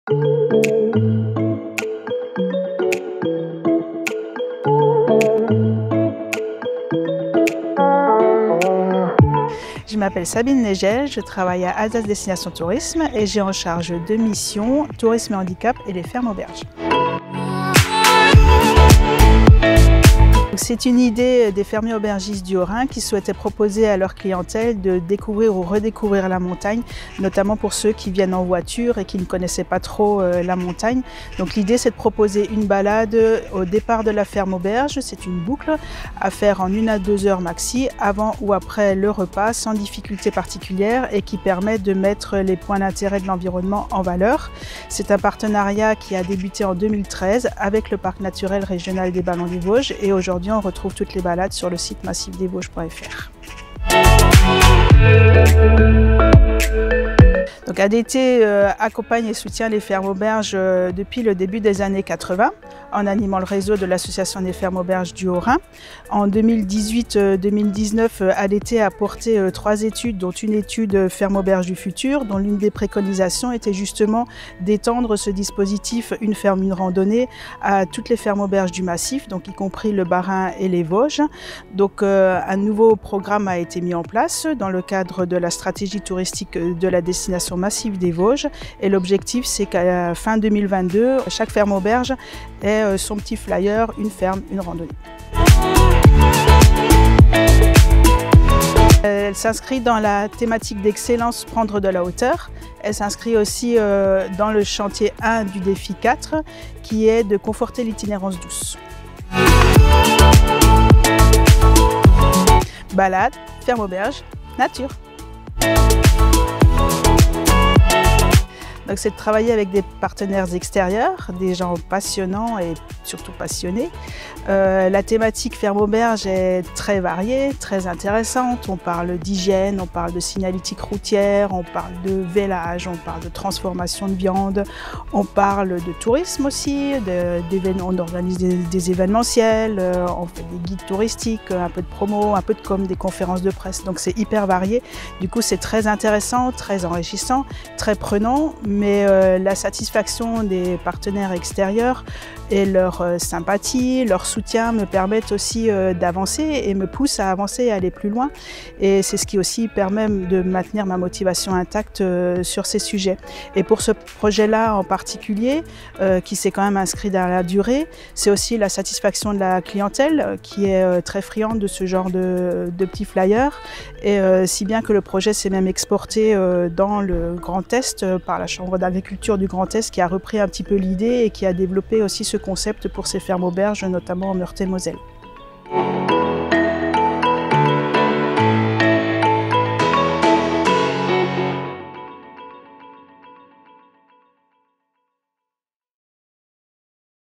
Je m'appelle Sabine Négel, je travaille à Alsace Destination Tourisme et j'ai en charge deux missions, tourisme et handicap et les fermes auberges. C'est une idée des fermiers aubergistes du Haut-Rhin qui souhaitaient proposer à leur clientèle de découvrir ou redécouvrir la montagne, notamment pour ceux qui viennent en voiture et qui ne connaissaient pas trop la montagne. Donc l'idée, c'est de proposer une balade au départ de la ferme auberge, c'est une boucle à faire en 1 à 2 heures maxi, avant ou après le repas, sans difficulté particulière et qui permet de mettre les points d'intérêt de l'environnement en valeur. C'est un partenariat qui a débuté en 2013 avec le Parc naturel régional des Ballons des Vosges et aujourd'hui on retrouve toutes les balades sur le site massifdesvosges.fr. Donc ADT accompagne et soutient les fermes auberges depuis le début des années 80 en animant le réseau de l'association des fermes auberges du Haut-Rhin. En 2018-2019, ADT a porté 3 études, dont une étude ferme auberge du futur, dont l'une des préconisations était justement d'étendre ce dispositif une ferme, une randonnée à toutes les fermes auberges du massif, donc y compris le Bas-Rhin et les Vosges. Donc un nouveau programme a été mis en place dans le cadre de la stratégie touristique de la destination massive des Vosges et l'objectif c'est qu'à la fin 2022, chaque ferme auberge ait son petit flyer, une ferme, une randonnée. Elle s'inscrit dans la thématique d'excellence prendre de la hauteur. Elle s'inscrit aussi dans le chantier 1 du défi 4 qui est de conforter l'itinérance douce. Balade, ferme auberge, nature. Donc c'est de travailler avec des partenaires extérieurs, des gens passionnants et surtout passionnés. La thématique ferme auberge est très variée, très intéressante. On parle d'hygiène, on parle de signalétique routière, on parle de vélage, on parle de transformation de viande, on parle de tourisme aussi, on organise des événementiels, on fait des guides touristiques, un peu de promo, un peu de com, des conférences de presse. Donc c'est hyper varié. Du coup c'est très intéressant, très enrichissant, très prenant. Mais la satisfaction des partenaires extérieurs et leur sympathie, leur soutien me permettent aussi d'avancer et me poussent à avancer et à aller plus loin. Et c'est ce qui aussi permet de maintenir ma motivation intacte sur ces sujets. Et pour ce projet-là en particulier, qui s'est quand même inscrit dans la durée, c'est aussi la satisfaction de la clientèle qui est très friande de ce genre de petits flyers. Et si bien que le projet s'est même exporté dans le Grand Est par la Chambre d'agriculture du Grand Est qui a repris un petit peu l'idée et qui a développé aussi ce concept pour ces fermes auberges, notamment en Meurthe-et-Moselle.